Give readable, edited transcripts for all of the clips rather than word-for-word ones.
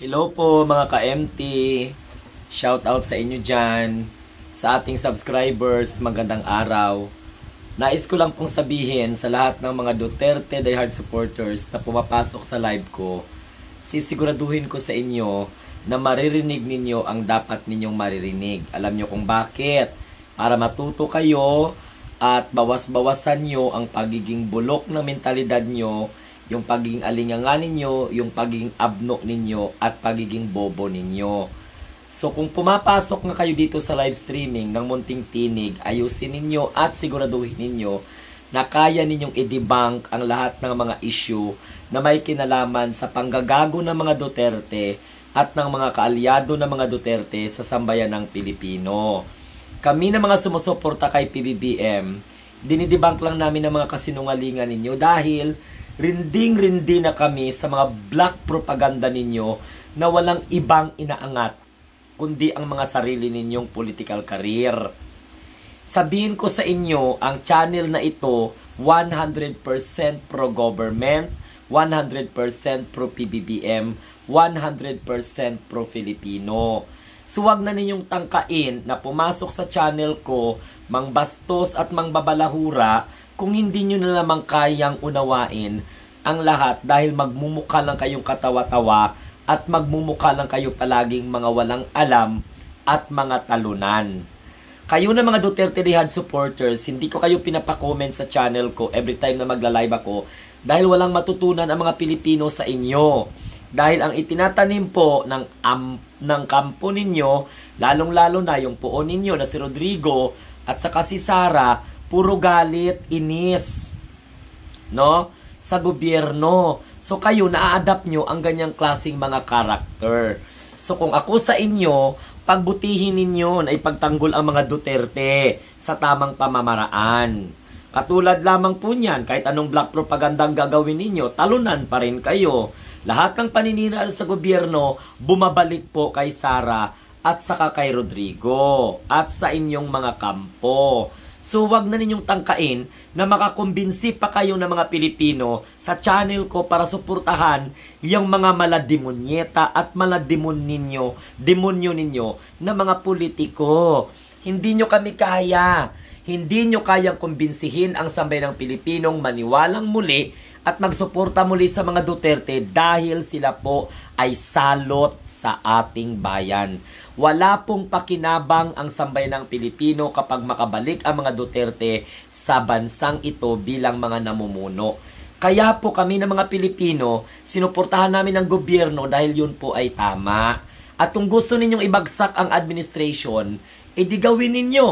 Hello po mga ka-MT. Shout out sa inyo dyan. Sa ating subscribers, magandang araw. Nais ko lang pong sabihin sa lahat ng mga Duterte diehard supporters na pumapasok sa live ko, sisiguraduhin ko sa inyo na maririnig ninyo ang dapat ninyong maririnig. Alam nyo kung bakit? Para matuto kayo at bawas-bawasan nyo ang pagiging bulok na mentalidad nyo, yung pagiging alingangan ninyo, yung pagiging abno ninyo, at pagiging bobo ninyo. So kung pumapasok na kayo dito sa live streaming ng Munting Tinig, ayusin ninyo at siguraduhin ninyo na kaya ninyong i-debunk ang lahat ng mga issue na may kinalaman sa panggagago ng mga Duterte at ng mga kaalyado ng mga Duterte sa sambayan ng Pilipino. Kami na mga sumusuporta kay PBBM, dinidebunk lang namin ang mga kasinungalingan ninyo dahil rinding-rindi na kami sa mga black propaganda ninyo na walang ibang inaangat kundi ang mga sarili ninyong political career. Sabihin ko sa inyo, ang channel na ito 100% pro-government, 100% pro-PBBM, 100% pro-Filipino. So wag na ninyong tangkain na pumasok sa channel ko, mangbastos at mangbabalahura kung hindi nyo na lamang kayang unawain ang lahat dahil magmumukha lang kayong katawa-tawa at magmumukha lang kayo palaging mga walang alam at mga talunan. Kayo na mga Duterte diehard supporters, hindi ko kayo pinapa-comment sa channel ko every time na magla-live ako dahil walang matutunan ang mga Pilipino sa inyo. Dahil ang itinatanim po ng kampo ninyo, lalong-lalo na yung puon ninyo na si Rodrigo at saka si Sara, puro galit, inis, no? Sa gobyerno. So kayo, na-adapt nyo ang ganyang klaseng mga karakter. So kung ako sa inyo, pagbutihin ninyo na ipagtanggol ang mga Duterte sa tamang pamamaraan. Katulad lamang po niyan, kahit anong black propaganda ang gagawin ninyo, talunan pa rin kayo. Lahat ng paniniraan sa gobyerno, bumabalik po kay Sara at saka kay Rodrigo at sa inyong mga kampo. So wag na ninyong tangkain na makakumbinsi pa kayo ng mga Pilipino sa channel ko para suportahan yung mga malademonyeta at malademonyo ninyo na mga politiko. Hindi nyo kami kaya. Hindi nyo kayang kumbinsihin ang sambayan ng Pilipinong maniwalang muli at magsuporta muli sa mga Duterte dahil sila po ay salot sa ating bayan. Wala pong pakinabang ang sambayan ng Pilipino kapag makabalik ang mga Duterte sa bansang ito bilang mga namumuno. Kaya po kami ng mga Pilipino, sinuportahan namin ang gobyerno dahil yun po ay tama. At kung gusto ninyong ibagsak ang administration, edi gawin ninyo.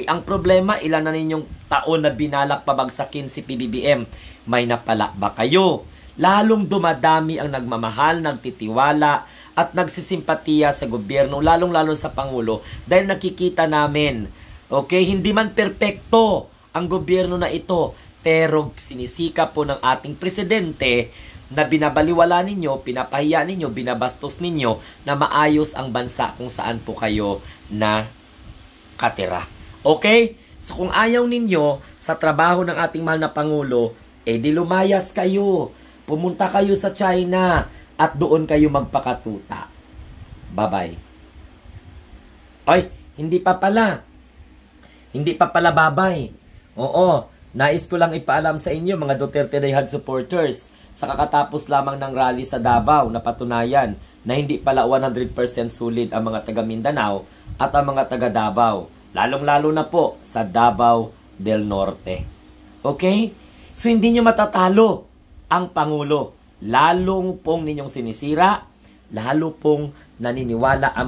Ang problema, ilan na ninyong taon na binalak pabagsakin si PBBM? May napala ba kayo? Lalong dumadami ang nagmamahal, nagtitiwala, at nagsisimpatiya sa gobyerno, lalong-lalo sa Pangulo, dahil nakikita namin, okay, hindi man perpekto ang gobyerno na ito, pero sinisika po ng ating presidente na binabaliwala ninyo, pinapahiya ninyo, binabastos ninyo na maayos ang bansa kung saan po kayo na katira. Okay? So kung ayaw ninyo sa trabaho ng ating mahal na Pangulo, di lumayas kayo. Pumunta kayo sa China at doon kayo magpakatuta. Bye-bye. Ay, hindi pa pala. Hindi pa pala bye-bye. Oo, nais ko lang ipaalam sa inyo mga Duterte diehard supporters sa kakatapos lamang ng rally sa Davao na patunayan na hindi pala 100% sulit ang mga taga Mindanao at ang mga taga Davao. Lalong-lalo na po sa Davao del Norte. Okay? So hindi nyo matatalo ang Pangulo. Lalong pong ninyong sinisira, lalo pong naniniwala ang